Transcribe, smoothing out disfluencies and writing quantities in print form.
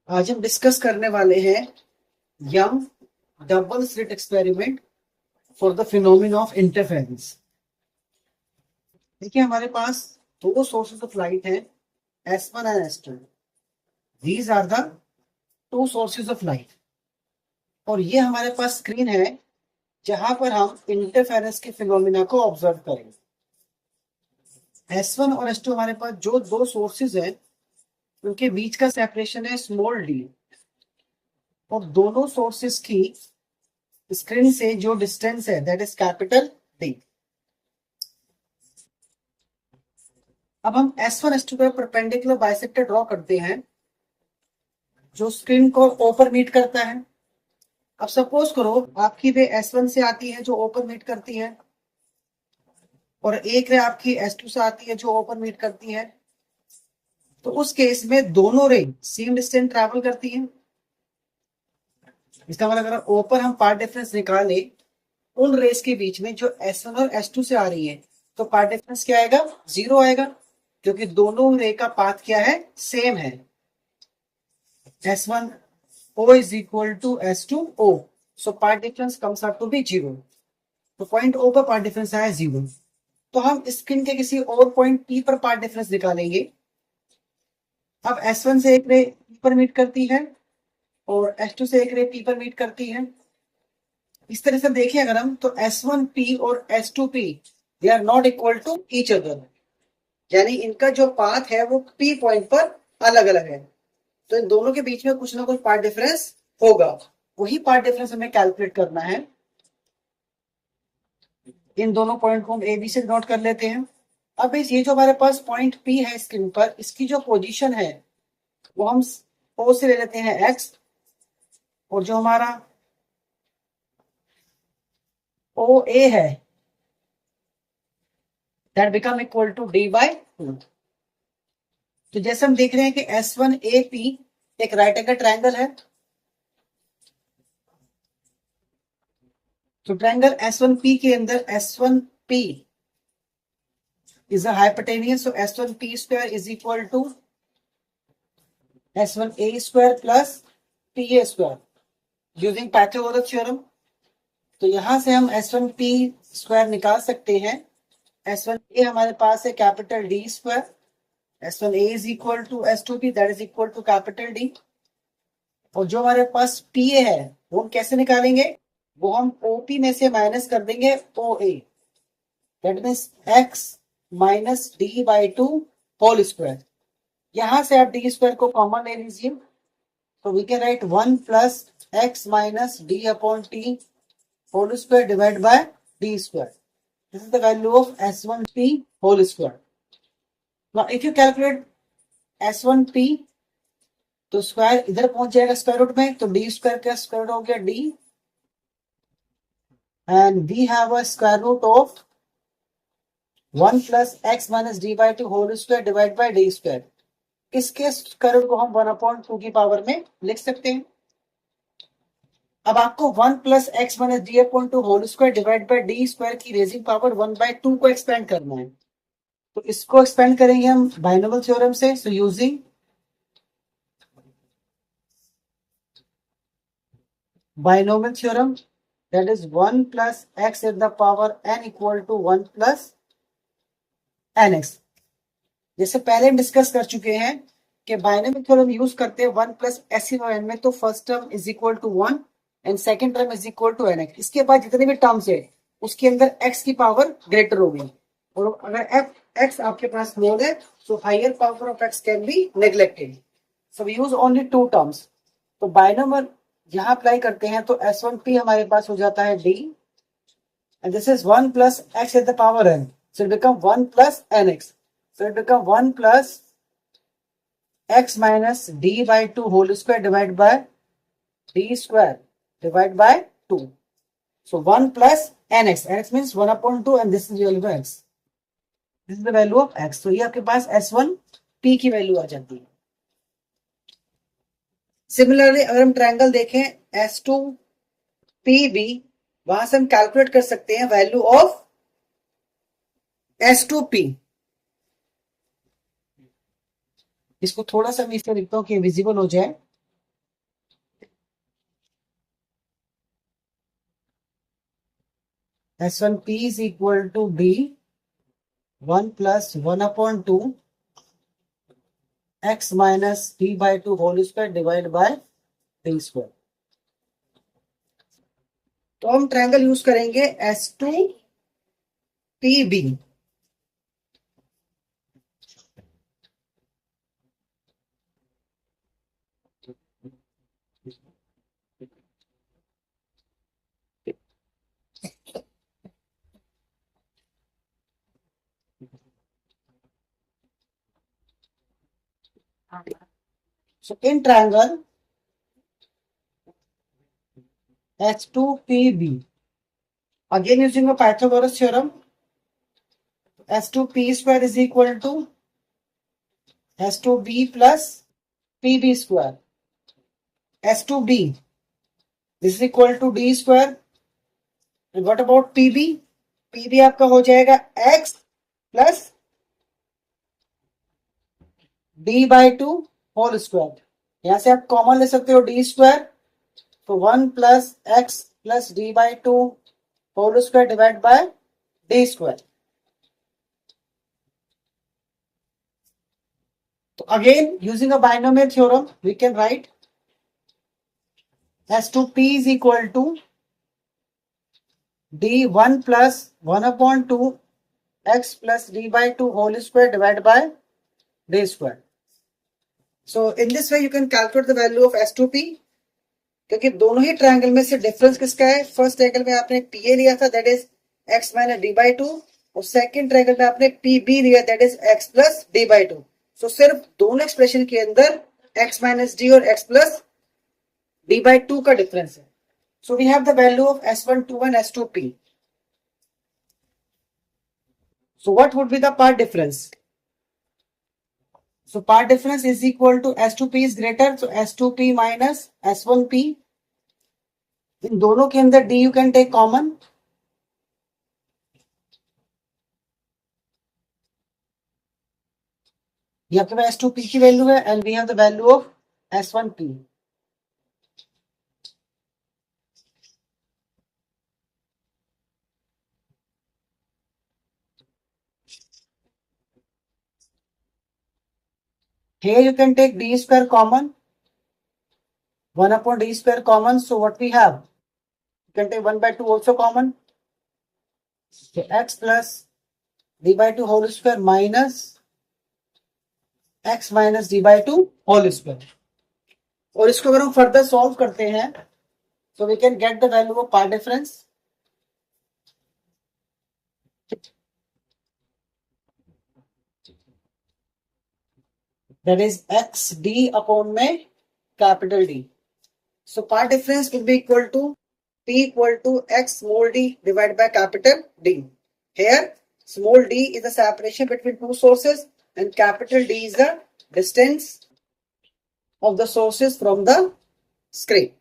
आज हम डिस्कस करने वाले हैं Young double slit experiment for the phenomena of interference. देखिए हमारे पास दो सोर्सेस ऑफ लाइट हैं, S1 and S2। These are the two sources of light और ये हमारे पास स्क्रीन है जहां पर हम इंटरफेरेंस के फिनोमिना को ऑब्जर्व करेंगे। S1 और S2 हमारे पास जो दो सोर्सेज हैं उनके बीच का सेपरेशन है स्मॉल डी और दोनों सोर्सेज की स्क्रीन से जो डिस्टेंस है दैट इज कैपिटल डी। अब हम S1 S2 पर परपेंडिकुलर बाइसेक्टर ड्रॉ करते हैं जो स्क्रीन को ओपर मीट करता है। अब सपोज करो आपकी रे S1 से आती है जो ओपर मीट करती है और एक रे आपकी S2 से आती है जो ओपर मीट करती है। तो उस केस में दोनों रे सेम डिस्टेंस ट्रैवल करती हैं। इसका मतलब अगर ओपर हम पार्ट डिफरेंस निकाले उन रेस के बीच में जो S1 और S2 से आ रही है तो पार्ट डिफरेंस क्या आएगा, 0 आएगा, क्योंकि दोनों रे का पाथ क्या है, सेम है। S1O is equal to S2O, so part difference comes out to be 0। तो पॉइंट O पर पार्ट डिफरेंस आया 0। तो हम स्क्रीन के किसी और पॉइंट P पर पार्ट डिफरेंस निकालेंगे। अब S1 से एक रे P पर मीट करती है और S2 से एक रे P पर मीट करती है। इस तरह से देखें अगर हम तो S1P और S2P they are not equal to each other, यानी इनका जो पाथ है वो P पॉइंट पर अलग अलग है। तो इन दोनों के बीच में कुछ ना कुछ पार्ट डिफरेंस होगा, वही पार्ट डिफरेंस हमें कैलकुलेट करना है। इन दोनों पॉइंट को हम ए बी से नोट कर लेते हैं। अब इस ये जो हमारे पास पॉइंट पी है स्क्रीन पर, इसकी जो पोजीशन है वो हम ओ से ले लेते हैं एक्स, और जो हमारा ओ ए है that become equal to d by 2। तो जैसे हम देख रहे हैं कि S1AP एक राइट एंगल ट्रायंगल है, तो ट्रायंगल S1P के अंदर S1P is a hypotenuse, so S1P square is equal to S1A square plus PA square using Pythagoras theorem। तो यहां से हम S1P स्क्वायर निकाल सकते हैं। S1A हमारे पास है capital D square, S1A is equal to S2P that is equal to capital D। और जो हमारे पास PA है वो हम कैसे निकालेंगे, वो हम OP में से माइनस कर देंगे OA, that means X minus D by 2 whole square. यहां से आप डी स्क्वायर को कॉमन ले लीजिए, तो we can write 1 plus x minus d upon t whole square divide by d square. This is the value of S1P whole square. Now if you calculate S1P तो square इधर पहुंच जाएगा square root में, तो d square का square root हो गया d, and we have a square root of 1 plus x minus d by 2 whole square divide by d square. इसके स्क्वायर रूट को हम 1/2 की पावर में लिख सकते हैं। अब आपको 1 plus x minus d upon 2 whole square divide by d square की रेजिंग पावर 1/2 को एक्सपेंड करना है। तो इसको एक्सपेंड करेंगे हम बाइनोमियल थ्योरम से। So using binomial theorem that is 1 plus x in the power n equal to 1 plus nx। जैसे पहले हम डिस्कस कर चुके हैं कि बाइनोमियल थ्योरम यूज करते हैं 1 प्लस एस इन और n में, तो first term is equal to 1 and second term is equal to nx। इसके बाद जितने भी टर्म्स है उसके अंदर x की पावर ग्रेटर होगी, और अगर x आपके पास स्मॉल है तो higher power of x can be neglected. So we use only two terms. तो बाइनोमियल यहां अप्लाई करते हैं तो S1P हमारे पास हो जाता है d, and this is 1 plus x at the power n, so it become 1 plus nx, so it become 1 plus x minus d by 2 whole square divided by d square divided by 2, so 1 plus nx, nx means 1 upon 2 and this is the value of x, this is the value of x। तो ये आपके पास S1P की value आ जाती है। Similarly अगर हम triangle देखें S2PB, वहां से हम कैलकुलेट कर सकते हैं वैल्यू ऑफ S2P। इसको थोड़ा सा मैं इसमें लिखता हूं कि विजिबल हो जाए। S1P is equal to D 1 plus 1 upon 2 x minus D by 2 whole square divided by D square. तो हम ट्रायंगल यूज करेंगे S2PB. So in triangle S2PB, again using a Pythagoras theorem, S2P square is equal to S2B plus PB square. S2B this is equal to D square. And what about PB? PB आपका हो जाएगा X plus D by 2 whole square. यहां से आप common ले सकते हो D square. तो 1 plus X plus D by 2 whole square divided by D square. So again, using a binomial theorem, we can write S2P is equal to D1 plus 1 upon 2 X plus D by 2 whole square divided by D square. So in this way you can calculate the value of S2P. क्योंकि दोनों ही triangle में से difference किसका है? First triangle में आपने PA लिया था, that is X minus D by 2, और सेकंड ट्रायंगल में आपने PB लिया, that is X plus D by 2. So सिर्फ दोनों एक्सप्रेशन के अंदर X माइनस D और X प्लस D by 2 का डिफरेंस है. So we have the value of S1 and S2P. So what would be the part difference? So part difference is equal to S2P is greater, so S2P minus S1P. इन दोनों के अंदर D you can take common. ये आपके पास S2P की value है and we have the value of S1P. Here you can take D square common, 1 upon D square common. So what we have? You can take 1 by 2 also common. So X plus D by 2 whole square minus X minus D by 2 whole square. और इसको अगर हम further solve करते हैं, so we can get the value of part difference. That is XD upon में capital D. So part difference will be equal to P equal to X small d divided by capital D. Here small d is the separation between two sources and capital D is the distance of the sources from the screen.